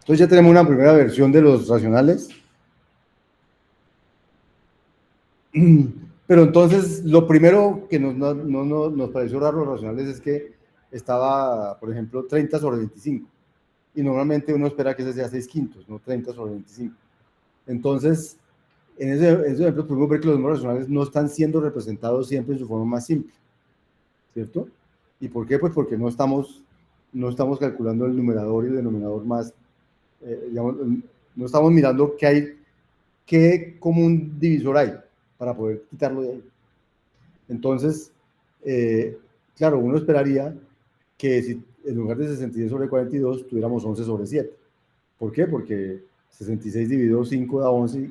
Entonces ya tenemos una primera versión de los racionales. Pero entonces lo primero que nos pareció raro los racionales es que estaba, por ejemplo, 30 sobre 25. Y normalmente uno espera que ese sea 6 quintos, no 30 sobre 25. Entonces, en ese ejemplo podemos ver que los números racionales no están siendo representados siempre en su forma más simple, ¿cierto? ¿Y por qué? Pues porque no estamos calculando el numerador y el denominador más, digamos, no estamos mirando qué común divisor hay para poder quitarlo de ahí. Entonces, claro, uno esperaría que si en lugar de 66 sobre 42 tuviéramos 11 sobre 7. ¿Por qué? Porque 66 dividido 5 da 11,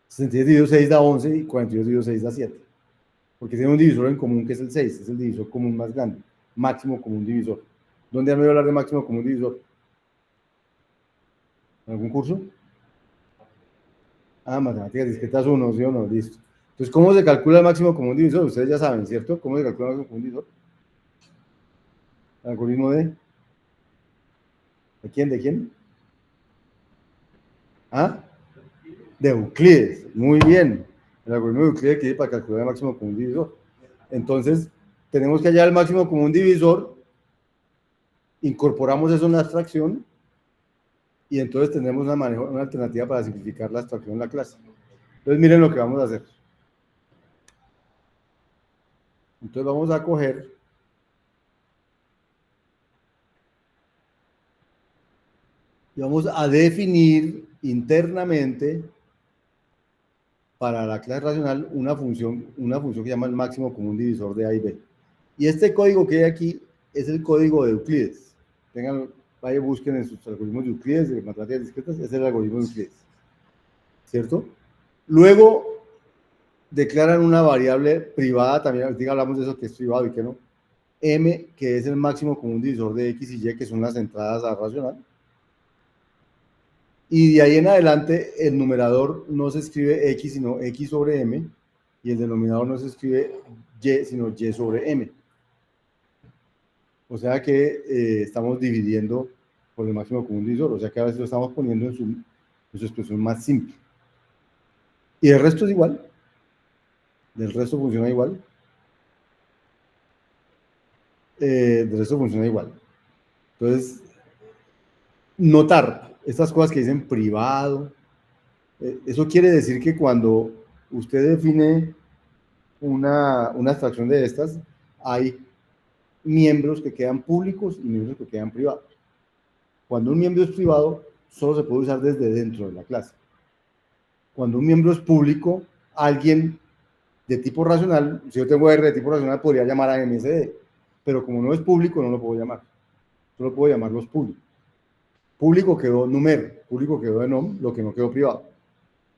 66 dividido 6 da 11 y 42 dividido 6 da 7. Porque tiene un divisor en común que es el 6, es el divisor común más grande, máximo común divisor. ¿Dónde han oído hablar de máximo común divisor? ¿En algún curso? Matemáticas discretas 1, ¿sí o no? Listo. Entonces, ¿cómo se calcula el máximo común divisor? Ustedes ya saben, ¿cierto? ¿Cómo se calcula el máximo común divisor? ¿El algoritmo de quién? ¿De quién? ¿Ah? De Euclides. Muy bien. El algoritmo de Euclides que para calcular el máximo común divisor. Entonces, tenemos que hallar el máximo común divisor, incorporamos eso en la abstracción y entonces tenemos una alternativa para simplificar la abstracción en la clase. Entonces, miren lo que vamos a hacer. Entonces, vamos a coger y vamos a definir internamente para la clase racional una función que se llama el máximo común divisor de A y B. Y este código que hay aquí es el código de Euclides. Vaya, busquen en sus algoritmos de Euclides, de matemáticas discretas, es el algoritmo de Euclides. ¿Cierto? Luego declaran una variable privada, también ahorita hablamos de eso que es privado y que no, m, que es el máximo común divisor de x y y, que son las entradas a racional. Y de ahí en adelante el numerador no se escribe x, sino x sobre m, y el denominador no se escribe y, sino y sobre m. O sea que estamos dividiendo por el máximo común divisor, o sea que a veces lo estamos poniendo en su expresión más simple. Y el resto es igual, del resto funciona igual. Del resto funciona igual. Entonces, notar estas cosas que dicen privado, eso quiere decir que cuando usted define una abstracción de estas, hay miembros que quedan públicos y miembros que quedan privados. Cuando un miembro es privado, solo se puede usar desde dentro de la clase. Cuando un miembro es público, alguien de tipo racional, si yo tengo R de tipo racional, podría llamar a MSD, pero como no es público, no lo puedo llamar. Solo puedo llamarlos públicos. Público quedó numer, público quedó enom, lo que no quedó privado.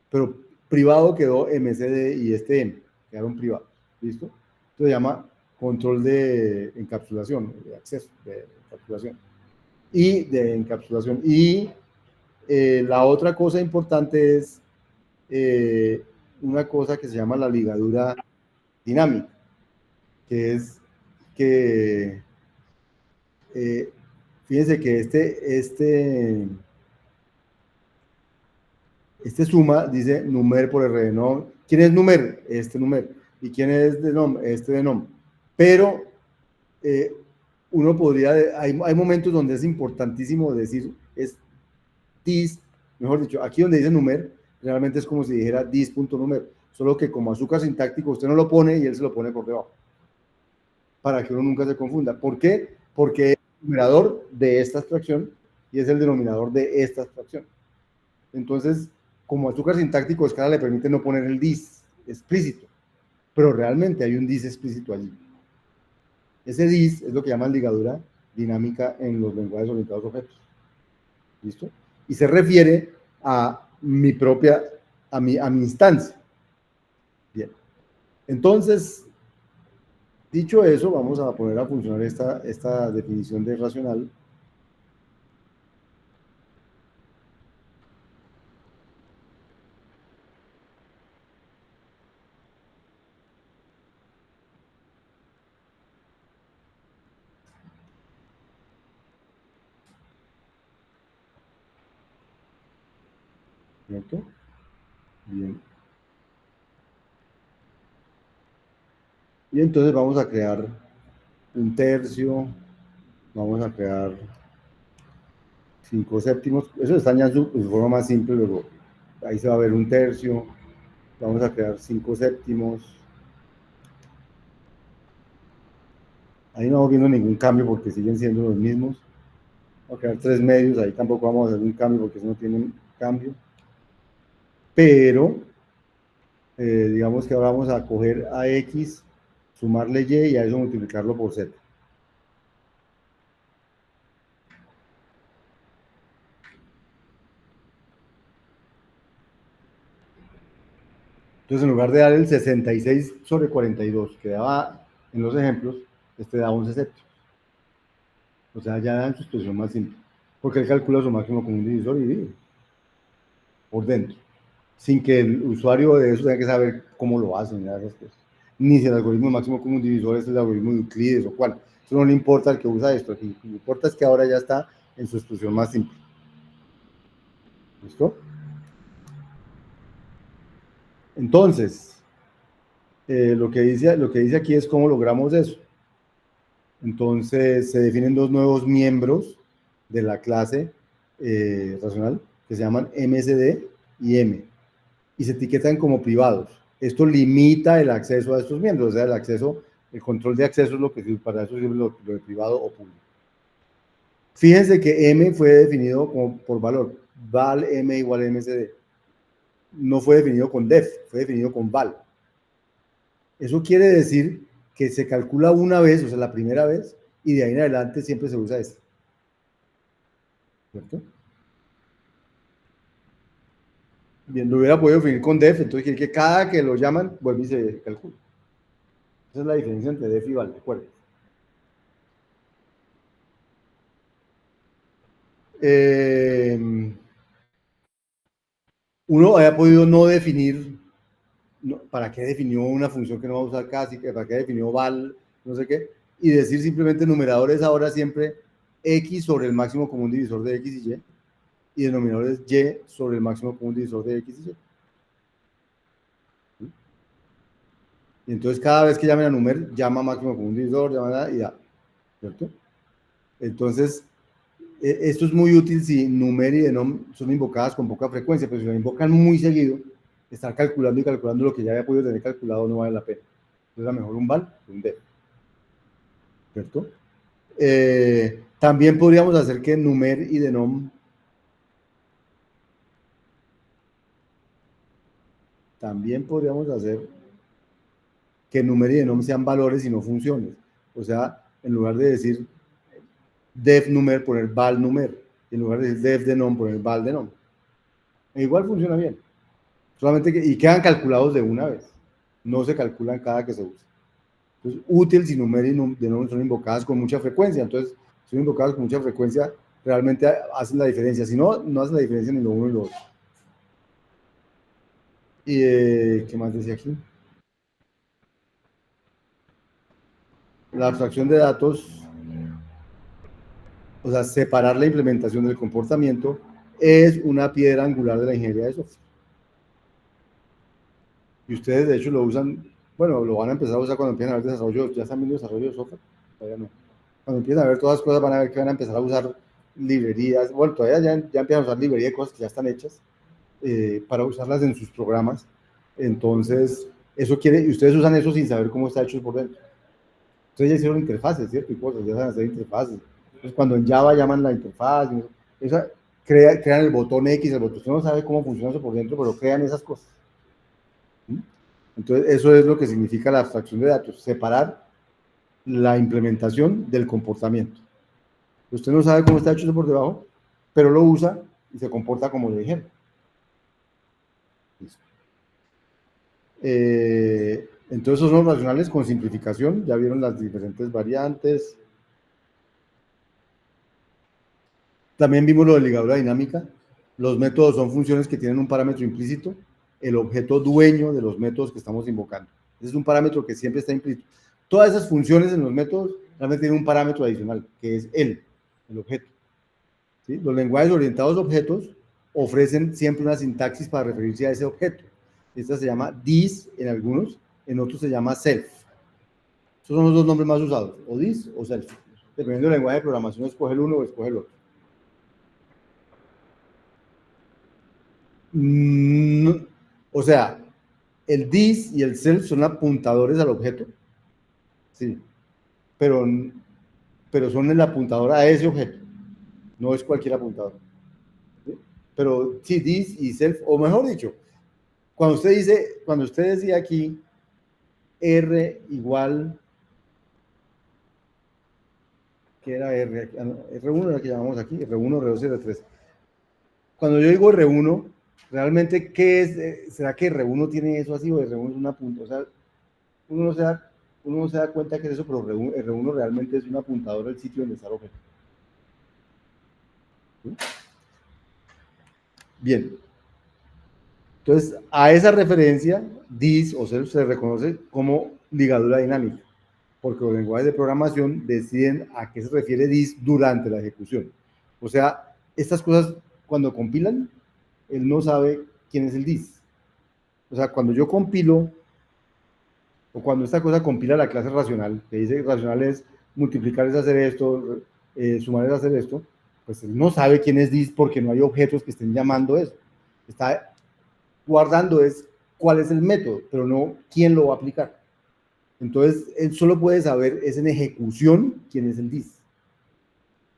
Pero privado quedó MCD y este M, quedaron privados. ¿Listo? Esto se llama control de encapsulación, de acceso, de encapsulación. Y la otra cosa importante es una cosa que se llama la ligadura dinámica, que es que, fíjense que este suma dice numer por R de nom. ¿Quién es numer? Este numer. ¿Y quién es de nom? Este de nom. Pero uno podría, hay momentos donde es importantísimo decir es dis, mejor dicho, aquí donde dice numer, realmente es como si dijera dis.numer, solo que como azúcar sintáctico usted no lo pone y él se lo pone por debajo, para que uno nunca se confunda. ¿Por qué? Porque es el numerador de esta abstracción y es el denominador de esta abstracción. Entonces, como azúcar sintáctico, Scala le permite no poner el dis explícito, pero realmente hay un dis explícito allí. Ese dis es lo que llaman ligadura dinámica en los lenguajes orientados a objetos. ¿Listo? Y se refiere a mi propia, a mi instancia. Bien. Entonces, dicho eso, vamos a poner a funcionar esta definición de racional. ¿cierto? Bien. Y entonces vamos a crear un tercio, vamos a crear 5 séptimos, eso está ya en su forma más simple, luego ahí se va a ver un tercio, vamos a crear 5 séptimos, ahí no vamos viendo ningún cambio porque siguen siendo los mismos, vamos a crear 3 medios, ahí tampoco vamos a hacer un cambio porque eso no tiene un cambio, pero digamos que ahora vamos a coger a x, sumarle y y a eso multiplicarlo por z. Entonces, en lugar de dar el 66 sobre 42 que daba en los ejemplos, este da 11 séptimos. O sea, ya da en su expresión más simple. Porque él calcula su máximo común divisor y divide por dentro. Sin que el usuario de eso tenga que saber cómo lo hacen, ni esas cosas. Ni si el algoritmo máximo común divisor es el algoritmo de Euclides o cuál. Eso no le importa al que usa esto. Lo que le importa es que ahora ya está en su expresión más simple. ¿Listo? Entonces, lo que dice aquí es cómo logramos eso. Entonces, se definen dos nuevos miembros de la clase racional que se llaman MSD y M y se etiquetan como privados. Esto limita el acceso a estos miembros, o sea, el control de acceso es lo que para eso sirve lo de privado o público. Fíjense que M fue definido como por valor, val M igual a MSD. No fue definido con def, fue definido con val. Eso quiere decir que se calcula una vez, o sea, la primera vez, y de ahí en adelante siempre se usa este. ¿Cierto? Bien, lo hubiera podido definir con def, entonces quiere que cada que lo llaman, vuelve y se calcula. Esa es la diferencia entre def y val, recuerden. Uno haya podido no definir, ¿para qué definió una función que no va a usar casi? ¿Para qué definió val? No sé qué. Y decir simplemente numerador es ahora siempre x sobre el máximo común divisor de x y y. Y denominador es y sobre el máximo común divisor de x y y. Y entonces cada vez que llamen a numer, llama máximo común divisor, llama y da. ¿Cierto? Entonces, esto es muy útil si numer y denom son invocadas con poca frecuencia, pero si lo invocan muy seguido, estar calculando y calculando lo que ya había podido tener calculado no vale la pena. Entonces, a mejor un val que un def. ¿Cierto? También podríamos hacer que numer y denom también podríamos hacer que numer y denom sean valores y no funciones. O sea, en lugar de decir def numer, poner val numer. En lugar de decir def denom, poner val denom. E igual funciona bien. Solamente y quedan calculados de una vez. No se calculan cada que se usa. Entonces, útil si numer y denom son invocadas con mucha frecuencia. Entonces, son invocadas con mucha frecuencia, realmente hacen la diferencia. Si no, no hacen la diferencia ni lo uno ni lo otro. ¿Y qué más decía aquí? La abstracción de datos, o sea, separar la implementación del comportamiento es una piedra angular de la ingeniería de software. Y ustedes, de hecho, lo usan, bueno, lo van a empezar a usar cuando empiecen a ver desarrollo, ya están viendo desarrollo de software, todavía no. Cuando empiecen a ver todas las cosas, van a ver que van a empezar a usar librerías, bueno, todavía ya empiezan a usar librerías de cosas que ya están hechas para usarlas en sus programas. Entonces, eso quiere, y ustedes usan eso sin saber cómo está hecho por dentro. Entonces ya hicieron interfaces, ¿cierto? Y cosas, ya saben hacer interfaces. Entonces cuando en Java llaman la interfaz, esa, crean el botón X, el botón, usted no sabe cómo funciona eso por dentro, pero crean esas cosas. ¿Sí? Entonces eso es lo que significa la abstracción de datos, separar la implementación del comportamiento. Usted no sabe cómo está hecho eso por debajo, pero lo usa y se comporta como le dijeron. Entonces esos son los racionales con simplificación, ya vieron las diferentes variantes. También vimos lo de ligadura dinámica. Los métodos son funciones que tienen un parámetro implícito, el objeto dueño de los métodos que estamos invocando. Ese es un parámetro que siempre está implícito. Todas esas funciones en los métodos realmente tienen un parámetro adicional, que es el objeto. ¿Sí? Los lenguajes orientados a objetos ofrecen siempre una sintaxis para referirse a ese objeto. Esta se llama this en algunos, en otros se llama self. Esos son los dos nombres más usados, o this o self. Dependiendo del lenguaje de programación, escoge el uno o escoge el otro. O sea, el this y el self son apuntadores al objeto, sí, pero, pero son el apuntador a ese objeto, no es cualquier apuntador. ¿Sí? Pero sí, this y self, o mejor dicho, cuando usted decía aquí R igual, ¿qué era R? R1 era que llamamos aquí, R1, R2, R3. Cuando yo digo R1, realmente, ¿qué es? ¿Será que R1 tiene eso así o R1 es una punta? O sea, uno no se da cuenta que es eso, pero R1 realmente es un apuntador del sitio donde está el objeto. ¿Sí? Bien. Entonces, a esa referencia, this o self se reconoce como ligadura dinámica, porque los lenguajes de programación deciden a qué se refiere this durante la ejecución. O sea, estas cosas, cuando compilan, él no sabe quién es el this. O sea, cuando yo compilo, o cuando esta cosa compila la clase racional, que dice racional es multiplicar es hacer esto, sumar es hacer esto, pues él no sabe quién es this porque no hay objetos que estén llamando eso. Está guardando es cuál es el método, pero no quién lo va a aplicar. Entonces, él solo puede saber, es en ejecución, quién es el this.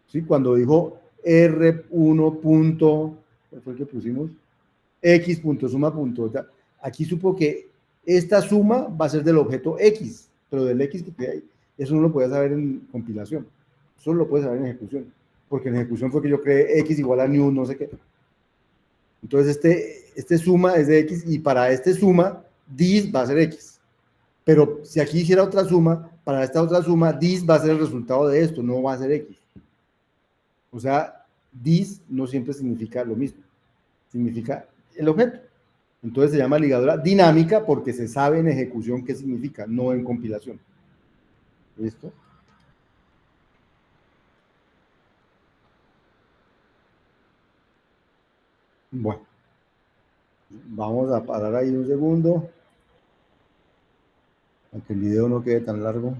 ¿Sí? Cuando dijo R1 punto, ¿cuál fue el que pusimos? X punto suma punto. Aquí supo que esta suma va a ser del objeto X, pero del X que queda ahí. Eso no lo puede saber en compilación. Solo lo puede saber en ejecución. Porque en ejecución fue que yo creé X igual a new no sé qué. Entonces, este suma es de X y para este suma, this va a ser X. Pero si aquí hiciera otra suma, para esta otra suma, this va a ser el resultado de esto, no va a ser X. O sea, this no siempre significa lo mismo. Significa el objeto. Entonces se llama ligadura dinámica porque se sabe en ejecución qué significa, no en compilación. ¿Listo? Bueno, vamos a parar ahí un segundo, aunque el video no quede tan largo.